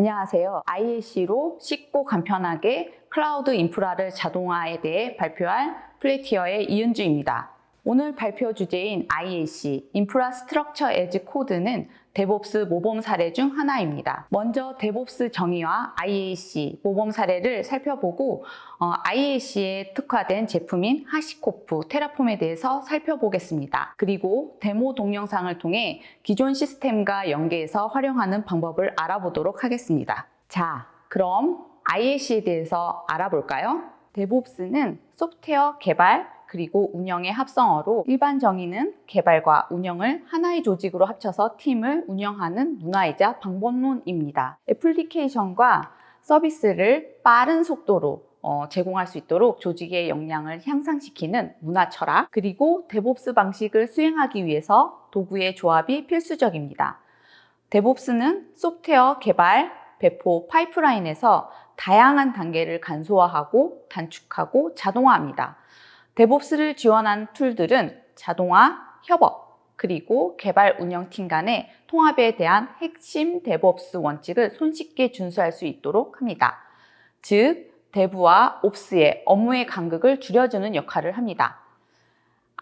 안녕하세요. IAC로 쉽고 간편하게 클라우드 인프라를 자동화에 대해 발표할 플래티어의 이은주입니다. 오늘 발표 주제인 IAC, Infrastructure as Code는 데브옵스 모범 사례 중 하나입니다. 먼저 데브옵스 정의와 IAC 모범 사례를 살펴보고 IAC에 특화된 제품인 하시코프, 테라폼에 대해서 살펴보겠습니다. 그리고 데모 동영상을 통해 기존 시스템과 연계해서 활용하는 방법을 알아보도록 하겠습니다. 자, 그럼 IAC에 대해서 알아볼까요? 데브옵스는 소프트웨어 개발 그리고 운영의 합성어로 일반 정의는 개발과 운영을 하나의 조직으로 합쳐서 팀을 운영하는 문화이자 방법론입니다. 애플리케이션과 서비스를 빠른 속도로 제공할 수 있도록 조직의 역량을 향상시키는 문화 철학, 그리고 데브옵스 방식을 수행하기 위해서 도구의 조합이 필수적입니다. 데브옵스는 소프트웨어 개발, 배포 파이프라인에서 다양한 단계를 간소화하고 단축하고 자동화합니다. 데브옵스를 지원한 툴들은 자동화, 협업, 그리고 개발 운영팀 간의 통합에 대한 핵심 데브옵스 원칙을 손쉽게 준수할 수 있도록 합니다. 즉, 데브와 옵스의 업무의 간극을 줄여주는 역할을 합니다.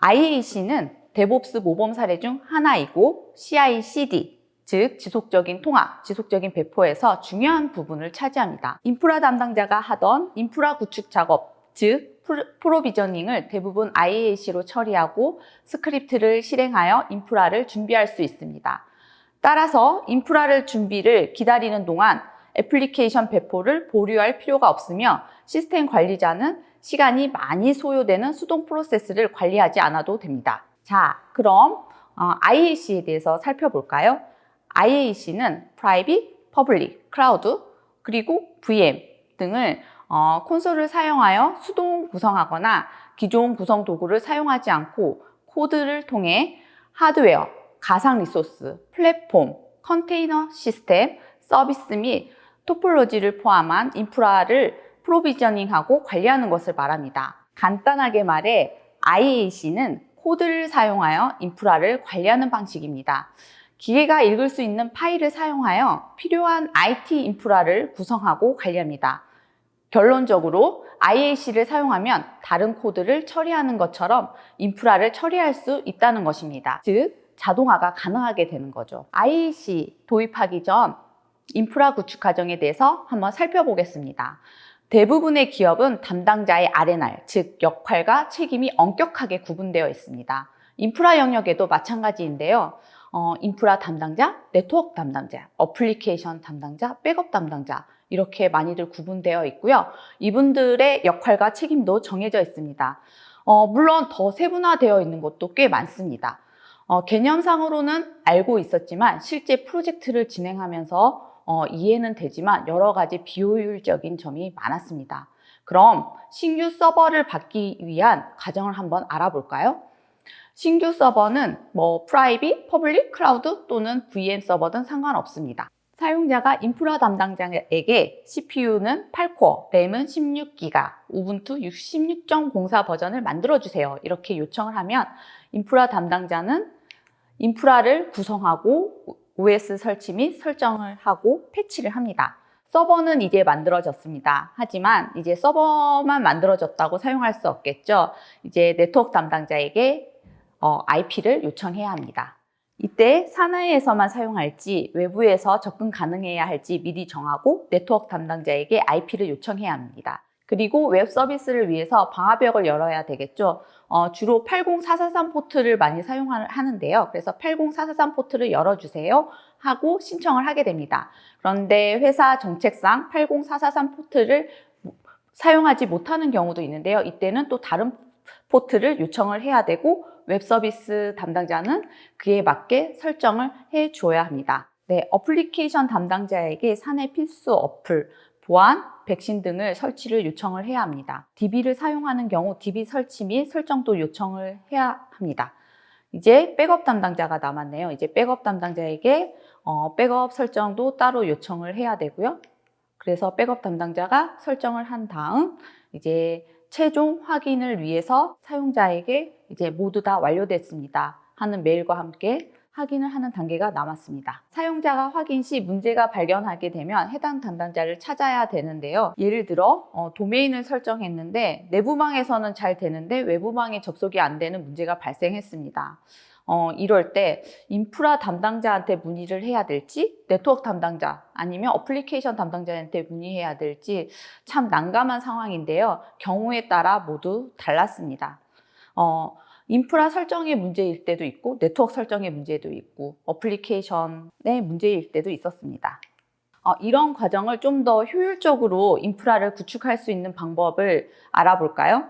IAC는 데브옵스 모범 사례 중 하나이고 CI/CD, 즉 지속적인 통합, 지속적인 배포에서 중요한 부분을 차지합니다. 인프라 담당자가 하던 인프라 구축 작업, 즉 프로비저닝을 대부분 IAC로 처리하고 스크립트를 실행하여 인프라를 준비할 수 있습니다. 따라서 인프라를 준비를 기다리는 동안 애플리케이션 배포를 보류할 필요가 없으며 시스템 관리자는 시간이 많이 소요되는 수동 프로세스를 관리하지 않아도 됩니다. 자, 그럼 IAC에 대해서 살펴볼까요? IAC는 Private, Public, Cloud, 그리고 VM 등을 콘솔을 사용하여 수동 구성하거나 기존 구성 도구를 사용하지 않고 코드를 통해 하드웨어, 가상 리소스, 플랫폼, 컨테이너 시스템, 서비스 및 토폴로지를 포함한 인프라를 프로비저닝하고 관리하는 것을 말합니다. 간단하게 말해 IAC는 코드를 사용하여 인프라를 관리하는 방식입니다. 기계가 읽을 수 있는 파일을 사용하여 필요한 IT 인프라를 구성하고 관리합니다. 결론적으로 IAC를 사용하면 다른 코드를 처리하는 것처럼 인프라를 처리할 수 있다는 것입니다. 즉, 자동화가 가능하게 되는 거죠. IAC 도입하기 전 인프라 구축 과정에 대해서 한번 살펴보겠습니다. 대부분의 기업은 담당자의 R&R, 즉 역할과 책임이 엄격하게 구분되어 있습니다. 인프라 영역에도 마찬가지인데요. 인프라 담당자, 네트워크 담당자, 어플리케이션 담당자, 백업 담당자 이렇게 많이들 구분되어 있고요. 이분들의 역할과 책임도 정해져 있습니다. 물론 더 세분화되어 있는 것도 꽤 많습니다. 개념상으로는 알고 있었지만 실제 프로젝트를 진행하면서 이해는 되지만 여러 가지 비효율적인 점이 많았습니다. 그럼 신규 서버를 받기 위한 과정을 한번 알아볼까요? 신규 서버는 프라이빗, 퍼블릭, 클라우드 또는 VM 서버든 상관없습니다. 사용자가 인프라 담당자에게 CPU는 8코어, 램은 16기가, 우분투 16.04 버전을 만들어주세요. 이렇게 요청을 하면 인프라 담당자는 인프라를 구성하고 OS 설치 및 설정을 하고 패치를 합니다. 서버는 이제 만들어졌습니다. 하지만 이제 서버만 만들어졌다고 사용할 수 없겠죠. 이제 네트워크 담당자에게 IP를 요청해야 합니다. 이때 사내에서만 사용할지 외부에서 접근 가능해야 할지 미리 정하고 네트워크 담당자에게 IP를 요청해야 합니다. 그리고 웹 서비스를 위해서 방화벽을 열어야 되겠죠. 주로 80443 포트를 많이 사용하는데요. 그래서 80443 포트를 열어주세요 하고 신청을 하게 됩니다. 그런데 회사 정책상 80443 포트를 사용하지 못하는 경우도 있는데요. 이때는 또 다른 포트를 요청을 해야 되고 웹 서비스 담당자는 그에 맞게 설정을 해 줘야 합니다. 네, 어플리케이션 담당자에게 사내 필수 어플, 보안, 백신 등을 설치를 요청을 해야 합니다. DB를 사용하는 경우 DB 설치 및 설정도 요청을 해야 합니다. 이제 백업 담당자가 남았네요. 이제 백업 담당자에게 백업 설정도 따로 요청을 해야 되고요. 그래서 백업 담당자가 설정을 한 다음 이제 최종 확인을 위해서 사용자에게 이제 모두 다 완료됐습니다 하는 메일과 함께 확인을 하는 단계가 남았습니다. 사용자가 확인 시 문제가 발견하게 되면 해당 담당자를 찾아야 되는데요. 예를 들어 도메인을 설정했는데 내부망에서는 잘 되는데 외부망에 접속이 안 되는 문제가 발생했습니다. 이럴 때 인프라 담당자한테 문의를 해야 될지 네트워크 담당자 아니면 어플리케이션 담당자한테 문의해야 될지 참 난감한 상황인데요. 경우에 따라 모두 달랐습니다. 인프라 설정의 문제일 때도 있고 네트워크 설정의 문제도 있고 어플리케이션의 문제일 때도 있었습니다. 이런 과정을 좀 더 효율적으로 인프라를 구축할 수 있는 방법을 알아볼까요?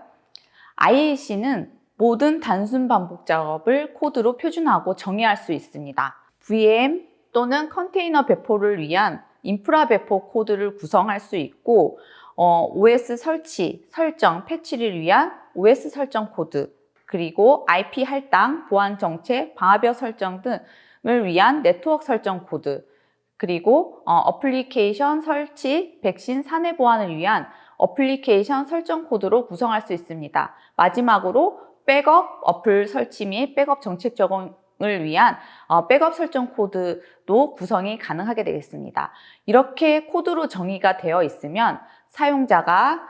IAC는 모든 단순 반복 작업을 코드로 표준화하고 정의할 수 있습니다. VM 또는 컨테이너 배포를 위한 인프라 배포 코드를 구성할 수 있고 OS 설치, 설정, 패치를 위한 OS 설정 코드, 그리고 IP 할당, 보안 정책, 방화벽 설정 등을 위한 네트워크 설정 코드, 그리고 어플리케이션 설치, 백신 사내 보안을 위한 어플리케이션 설정 코드로 구성할 수 있습니다. 마지막으로 백업 어플 설치 및 백업 정책 적용을 위한 백업 설정 코드도 구성이 가능하게 되겠습니다. 이렇게 코드로 정의가 되어 있으면 사용자가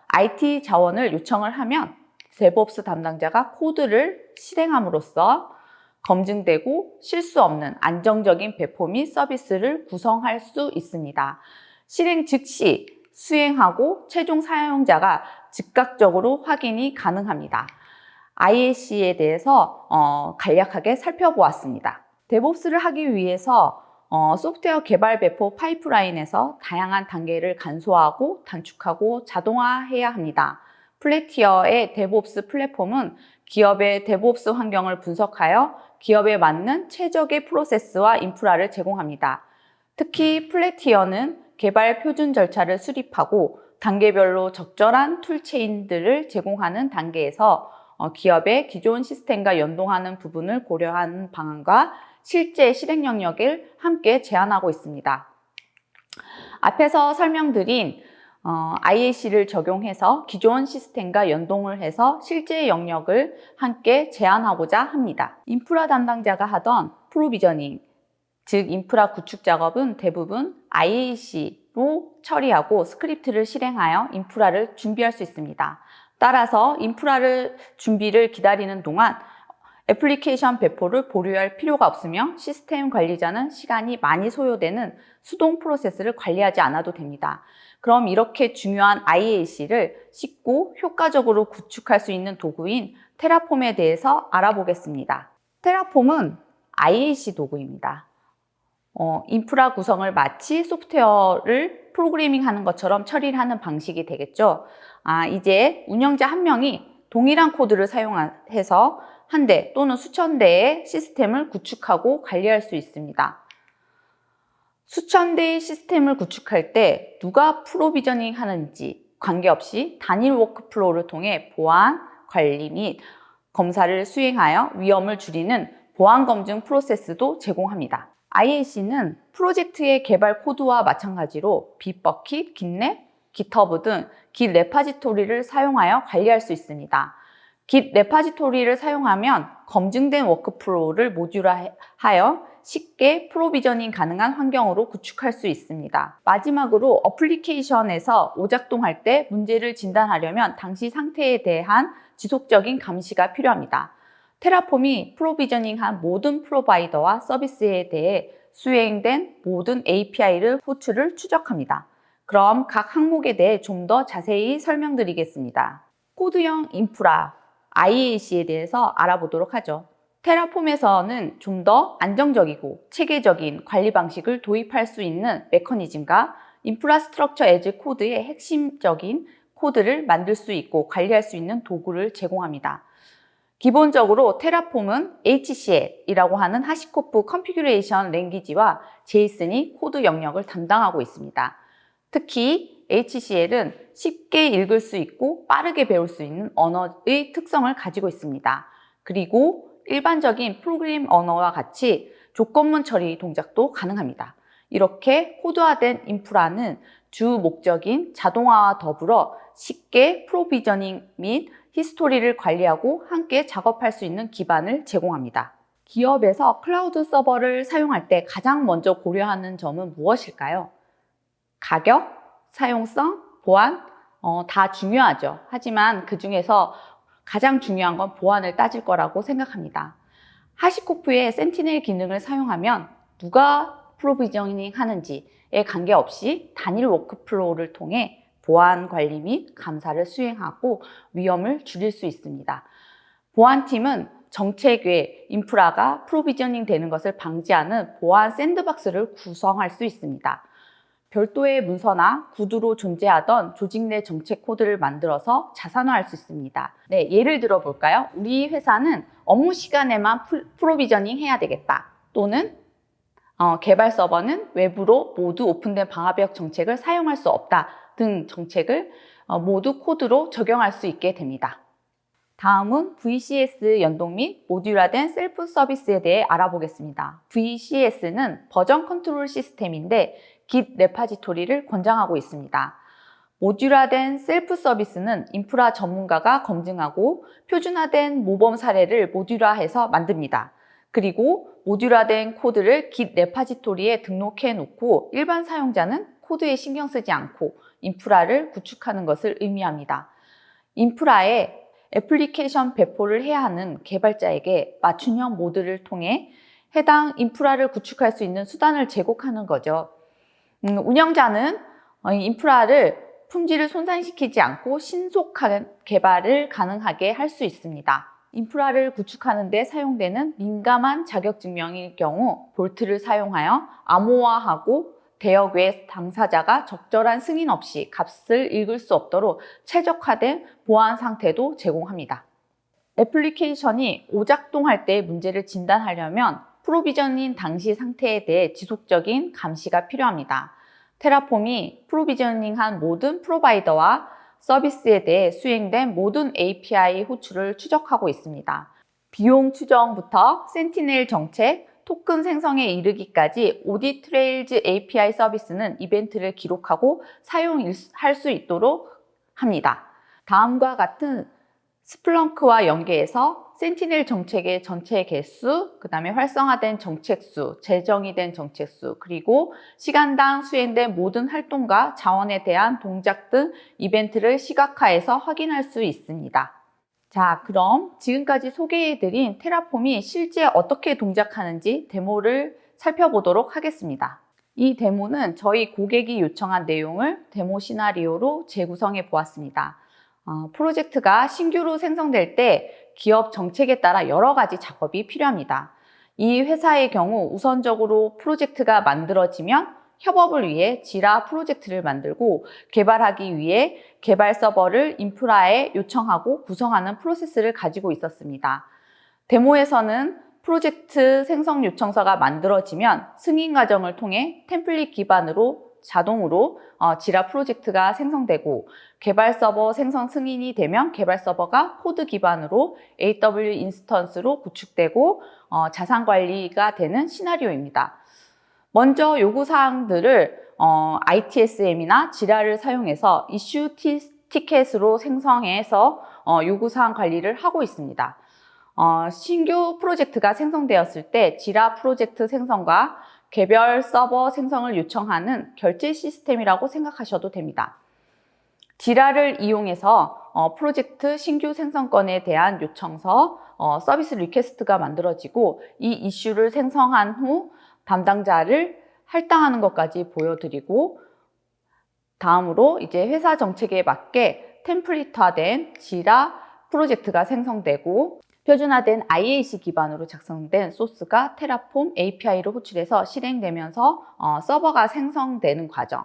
IT 자원을 요청을 하면 DevOps 담당자가 코드를 실행함으로써 검증되고 실수 없는 안정적인 배포 및 서비스를 구성할 수 있습니다. 실행 즉시 수행하고 최종 사용자가 즉각적으로 확인이 가능합니다. IAC에 대해서 간략하게 살펴보았습니다. DevOps를 하기 위해서 소프트웨어 개발 배포 파이프라인에서 다양한 단계를 간소화하고 단축하고 자동화해야 합니다. 플래티어의 DevOps 플랫폼은 기업의 DevOps 환경을 분석하여 기업에 맞는 최적의 프로세스와 인프라를 제공합니다. 특히 플래티어는 개발 표준 절차를 수립하고 단계별로 적절한 툴체인들을 제공하는 단계에서 기업의 기존 시스템과 연동하는 부분을 고려하는 방안과 실제 실행 영역을 함께 제안하고 있습니다. 앞에서 설명드린 IAC를 적용해서 기존 시스템과 연동을 해서 실제 영역을 함께 제안하고자 합니다. 인프라 담당자가 하던 프로비저닝, 즉 인프라 구축 작업은 대부분 IAC로 처리하고 스크립트를 실행하여 인프라를 준비할 수 있습니다. 따라서 인프라를 준비를 기다리는 동안 애플리케이션 배포를 보류할 필요가 없으며 시스템 관리자는 시간이 많이 소요되는 수동 프로세스를 관리하지 않아도 됩니다. 그럼 이렇게 중요한 IAC를 쉽고 효과적으로 구축할 수 있는 도구인 테라폼에 대해서 알아보겠습니다. 테라폼은 IAC 도구입니다. 인프라 구성을 마치 소프트웨어를 프로그래밍 하는 것처럼 처리를 하는 방식이 되겠죠. 이제 운영자 한 명이 동일한 코드를 사용해서 한 대 또는 수천 대의 시스템을 구축하고 관리할 수 있습니다. 수천 대의 시스템을 구축할 때 누가 프로비저닝 하는지 관계없이 단일 워크플로우를 통해 보안, 관리 및 검사를 수행하여 위험을 줄이는 보안 검증 프로세스도 제공합니다. IAC는 프로젝트의 개발 코드와 마찬가지로 빗버킷, 깃랩, 깃허브 등 깃 레파지토리를 사용하여 관리할 수 있습니다. 깃 레파지토리를 사용하면 검증된 워크플로우를 모듈화하여 쉽게 프로비저닝 가능한 환경으로 구축할 수 있습니다. 마지막으로 어플리케이션에서 오작동할 때 문제를 진단하려면 당시 상태에 대한 지속적인 감시가 필요합니다. 테라폼이 프로비저닝한 모든 프로바이더와 서비스에 대해 수행된 모든 API를 호출을 추적합니다. 그럼 각 항목에 대해 좀 더 자세히 설명드리겠습니다. 코드형 인프라, IAC에 대해서 알아보도록 하죠. 테라폼에서는 좀 더 안정적이고 체계적인 관리 방식을 도입할 수 있는 메커니즘과 인프라스트럭처 애즈 코드의 핵심적인 코드를 만들 수 있고 관리할 수 있는 도구를 제공합니다. 기본적으로 테라폼은 HCL이라고 하는 하시코프 컨피규레이션 랭귀지와 제이슨이 코드 영역을 담당하고 있습니다. 특히 HCL은 쉽게 읽을 수 있고 빠르게 배울 수 있는 언어의 특성을 가지고 있습니다. 그리고 일반적인 프로그램 언어와 같이 조건문 처리 동작도 가능합니다. 이렇게 코드화된 인프라는 주 목적인 자동화와 더불어 쉽게 프로비저닝 및 히스토리를 관리하고 함께 작업할 수 있는 기반을 제공합니다. 기업에서 클라우드 서버를 사용할 때 가장 먼저 고려하는 점은 무엇일까요? 가격, 사용성, 보안, 다 중요하죠. 하지만 그 중에서 가장 중요한 건 보안을 따질 거라고 생각합니다. 하시코프의 센티넬 기능을 사용하면 누가 프로비저닝 하는지에 관계없이 단일 워크플로우를 통해 보안 관리 및 감사를 수행하고 위험을 줄일 수 있습니다. 보안팀은 정책 외 인프라가 프로비저닝 되는 것을 방지하는 보안 샌드박스를 구성할 수 있습니다. 별도의 문서나 구두로 존재하던 조직 내 정책 코드를 만들어서 자산화할 수 있습니다. 네, 예를 들어 볼까요? 우리 회사는 업무 시간에만 프로비저닝 해야 되겠다. 또는 개발 서버는 외부로 모두 오픈된 방화벽 정책을 사용할 수 없다 등 정책을 모두 코드로 적용할 수 있게 됩니다. 다음은 VCS 연동 및 모듈화된 셀프 서비스에 대해 알아보겠습니다. VCS는 버전 컨트롤 시스템인데 Git 레파지토리를 권장하고 있습니다. 모듈화된 셀프 서비스는 인프라 전문가가 검증하고 표준화된 모범 사례를 모듈화해서 만듭니다. 그리고 모듈화된 코드를 Git 레파지토리에 등록해 놓고 일반 사용자는 코드에 신경 쓰지 않고 인프라를 구축하는 것을 의미합니다. 인프라에 애플리케이션 배포를 해야 하는 개발자에게 맞춤형 모드를 통해 해당 인프라를 구축할 수 있는 수단을 제공하는 거죠. 운영자는 인프라를 품질을 손상시키지 않고 신속한 개발을 가능하게 할 수 있습니다. 인프라를 구축하는 데 사용되는 민감한 자격증명일 경우 볼트를 사용하여 암호화하고 대역 외 당사자가 적절한 승인 없이 값을 읽을 수 없도록 최적화된 보안 상태도 제공합니다. 애플리케이션이 오작동할 때 문제를 진단하려면 프로비저닝 당시 상태에 대해 지속적인 감시가 필요합니다. 테라폼이 프로비저닝한 모든 프로바이더와 서비스에 대해 수행된 모든 API 호출을 추적하고 있습니다. 비용 추정부터 센티넬 정책, 토큰 생성에 이르기까지 오디 트레일즈 API 서비스는 이벤트를 기록하고 사용할 수 있도록 합니다. 다음과 같은 스플렁크와 연계해서 센티넬 정책의 전체 개수, 그 다음에 활성화된 정책수, 재정의 된 정책수, 그리고 시간당 수행된 모든 활동과 자원에 대한 동작 등 이벤트를 시각화해서 확인할 수 있습니다. 자, 그럼 지금까지 소개해드린 테라폼이 실제 어떻게 동작하는지 데모를 살펴보도록 하겠습니다. 이 데모는 저희 고객이 요청한 내용을 데모 시나리오로 재구성해 보았습니다. 프로젝트가 신규로 생성될 때 기업 정책에 따라 여러 가지 작업이 필요합니다. 이 회사의 경우 우선적으로 프로젝트가 만들어지면 협업을 위해 지라 프로젝트를 만들고 개발하기 위해 개발 서버를 인프라에 요청하고 구성하는 프로세스를 가지고 있었습니다. 데모에서는 프로젝트 생성 요청서가 만들어지면 승인 과정을 통해 템플릿 기반으로 자동으로 지라 프로젝트가 생성되고 개발 서버 생성 승인이 되면 개발 서버가 코드 기반으로 AW 인스턴스로 구축되고 자산 관리가 되는 시나리오입니다. 먼저 요구사항들을 ITSM이나 지라를 사용해서 이슈 티켓으로 생성해서 요구사항 관리를 하고 있습니다. 신규 프로젝트가 생성되었을 때 지라 프로젝트 생성과 개별 서버 생성을 요청하는 결제 시스템이라고 생각하셔도 됩니다. 지라를 이용해서 프로젝트 신규 생성건에 대한 요청서, 서비스 리퀘스트가 만들어지고 이 이슈를 생성한 후 담당자를 할당하는 것까지 보여드리고 다음으로 이제 회사 정책에 맞게 템플릿화된 지라 프로젝트가 생성되고 표준화된 IAC 기반으로 작성된 소스가 테라폼 API로 호출해서 실행되면서 서버가 생성되는 과정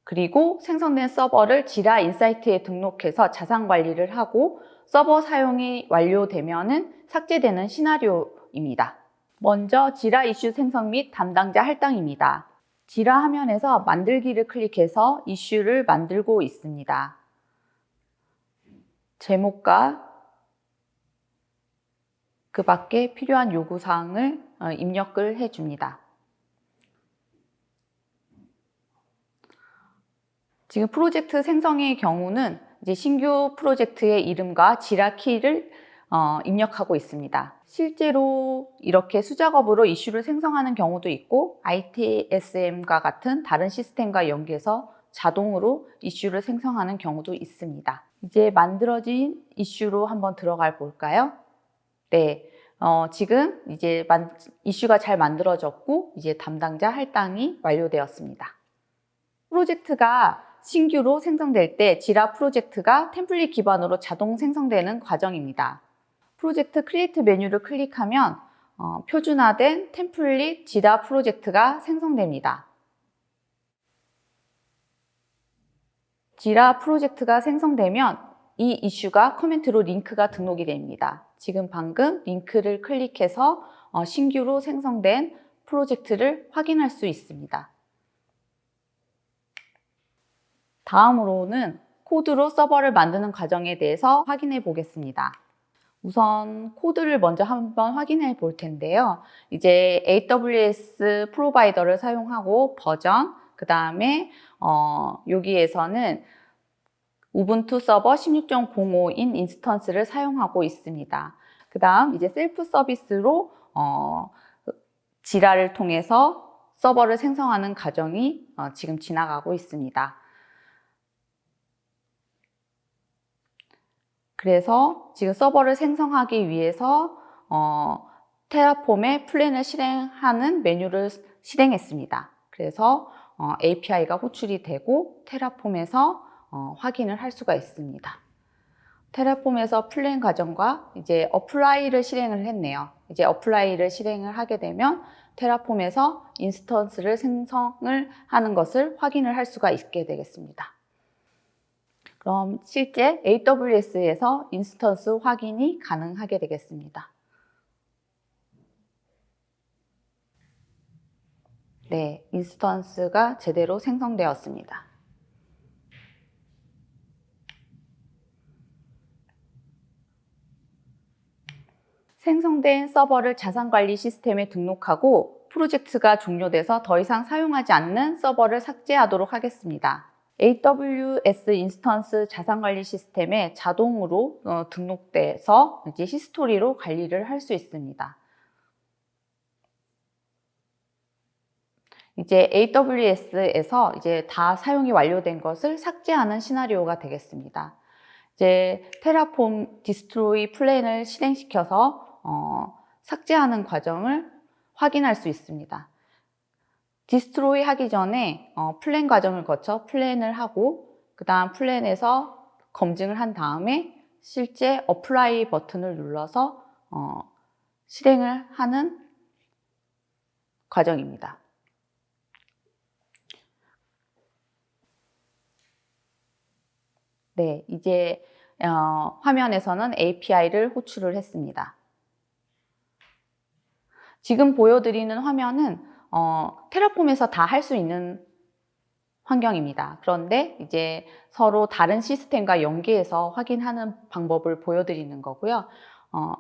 그리고 생성된 서버를 지라 인사이트에 등록해서 자산 관리를 하고 서버 사용이 완료되면은 삭제되는 시나리오입니다. 먼저 지라 이슈 생성 및 담당자 할당입니다. 지라 화면에서 만들기를 클릭해서 이슈를 만들고 있습니다. 제목과 그 밖에 필요한 요구사항을 입력을 해줍니다. 지금 프로젝트 생성의 경우는 이제 신규 프로젝트의 이름과 지라 키를 입력하고 있습니다. 실제로 이렇게 수작업으로 이슈를 생성하는 경우도 있고 ITSM과 같은 다른 시스템과 연계해서 자동으로 이슈를 생성하는 경우도 있습니다. 이제 만들어진 이슈로 한번 들어가 볼까요? 네, 지금 이제 이슈가 잘 만들어졌고 이제 담당자 할당이 완료되었습니다. 프로젝트가 신규로 생성될 때 지라 프로젝트가 템플릿 기반으로 자동 생성되는 과정입니다. 프로젝트 크리에이트 메뉴를 클릭하면 표준화된 템플릿 지라 프로젝트가 생성됩니다. 지라 프로젝트가 생성되면 이 이슈가 커멘트로 링크가 등록이 됩니다. 지금 방금 링크를 클릭해서 신규로 생성된 프로젝트를 확인할 수 있습니다. 다음으로는 코드로 서버를 만드는 과정에 대해서 확인해 보겠습니다. 우선 코드를 먼저 한번 확인해 볼 텐데요. 이제 AWS 프로바이더를 사용하고 버전, 그 다음에 여기에서는 우분투 서버 16.05인 인스턴스를 사용하고 있습니다. 그 다음 이제 셀프 서비스로 지라를 통해서 서버를 생성하는 과정이 지금 지나가고 있습니다. 그래서 지금 서버를 생성하기 위해서 테라폼의 플랜을 실행하는 메뉴를 실행했습니다. 그래서 API가 호출이 되고 테라폼에서 확인을 할 수가 있습니다. 테라폼에서 플랜 과정과 이제 어플라이를 실행을 했네요. 이제 어플라이를 실행을 하게 되면 테라폼에서 인스턴스를 생성을 하는 것을 확인을 할 수가 있게 되겠습니다. 그럼 실제 AWS에서 인스턴스 확인이 가능하게 되겠습니다. 네, 인스턴스가 제대로 생성되었습니다. 생성된 서버를 자산관리 시스템에 등록하고 프로젝트가 종료돼서 더 이상 사용하지 않는 서버를 삭제하도록 하겠습니다. AWS 인스턴스 자산관리 시스템에 자동으로 등록돼서 이제 히스토리로 관리를 할 수 있습니다. 이제 AWS에서 이제 다 사용이 완료된 것을 삭제하는 시나리오가 되겠습니다. 이제 테라폼 디스트로이 플랜을 실행시켜서 삭제하는 과정을 확인할 수 있습니다. 디스트로이 하기 전에 플랜 과정을 거쳐 플랜을 하고 그 다음 플랜에서 검증을 한 다음에 실제 어플라이 버튼을 눌러서 실행을 하는 과정입니다. 네, 이제 화면에서는 API를 호출을 했습니다. 지금 보여드리는 화면은 테라폼에서 다 할 수 있는 환경입니다. 그런데 이제 서로 다른 시스템과 연계해서 확인하는 방법을 보여드리는 거고요.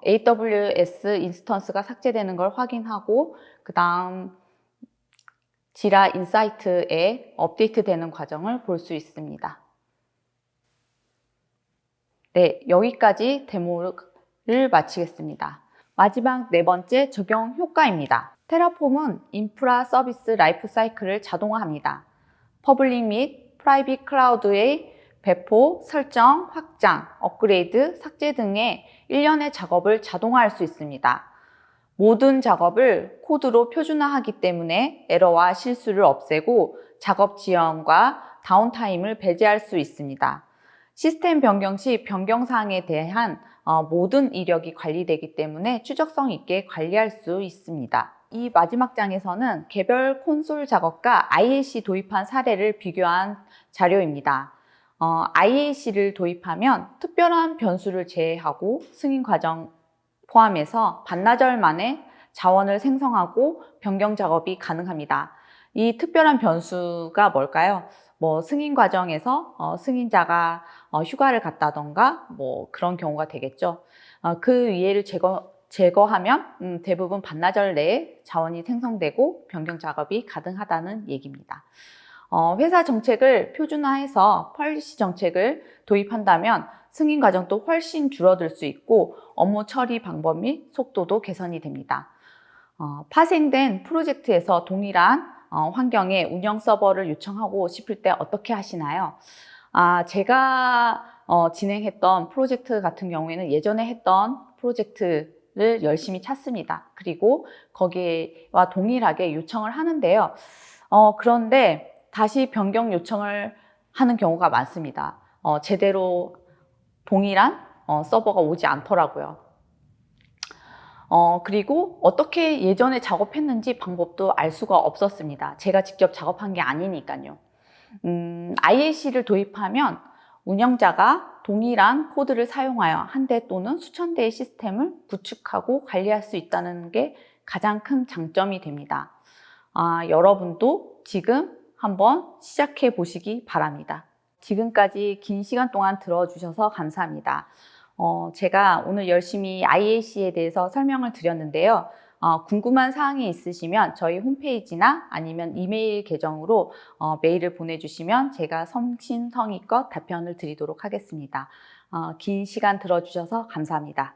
AWS 인스턴스가 삭제되는 걸 확인하고 그 다음 지라 인사이트에 업데이트되는 과정을 볼 수 있습니다. 네, 여기까지 데모를 마치겠습니다. 마지막 네 번째 적용 효과입니다. 테라폼은 인프라 서비스 라이프 사이클을 자동화합니다. 퍼블릭 및 프라이빗 클라우드의 배포, 설정, 확장, 업그레이드, 삭제 등의 일련의 작업을 자동화할 수 있습니다. 모든 작업을 코드로 표준화하기 때문에 에러와 실수를 없애고 작업 지연과 다운타임을 배제할 수 있습니다. 시스템 변경 시 변경 사항에 대한 모든 이력이 관리되기 때문에 추적성 있게 관리할 수 있습니다. 이 마지막 장에서는 개별 콘솔 작업과 IAC 도입한 사례를 비교한 자료입니다. IAC를 도입하면 특별한 변수를 제외하고 승인 과정 포함해서 반나절 만에 자원을 생성하고 변경 작업이 가능합니다. 이 특별한 변수가 뭘까요? 승인 과정에서 승인자가 휴가를 갔다던가 그런 경우가 되겠죠. 그 위에를 제거하면 대부분 반나절 내에 자원이 생성되고 변경 작업이 가능하다는 얘기입니다. 회사 정책을 표준화해서 폴리시 정책을 도입한다면 승인 과정도 훨씬 줄어들 수 있고 업무 처리 방법 및 속도도 개선이 됩니다. 파생된 프로젝트에서 동일한 환경에 운영 서버를 요청하고 싶을 때 어떻게 하시나요? 제가 진행했던 프로젝트 같은 경우에는 예전에 했던 프로젝트를 열심히 찾습니다. 그리고 거기와 동일하게 요청을 하는데요. 그런데 다시 변경 요청을 하는 경우가 많습니다. 제대로 동일한 서버가 오지 않더라고요. 그리고 어떻게 예전에 작업했는지 방법도 알 수가 없었습니다. 제가 직접 작업한 게 아니니까요. IAC를 도입하면 운영자가 동일한 코드를 사용하여 한 대 또는 수천 대의 시스템을 구축하고 관리할 수 있다는 게 가장 큰 장점이 됩니다. 여러분도 지금 한번 시작해 보시기 바랍니다. 지금까지 긴 시간 동안 들어주셔서 감사합니다. 제가 오늘 열심히 IAC에 대해서 설명을 드렸는데요. 궁금한 사항이 있으시면 저희 홈페이지나 아니면 이메일 계정으로 메일을 보내주시면 제가 성심성의껏 답변을 드리도록 하겠습니다. 긴 시간 들어주셔서 감사합니다.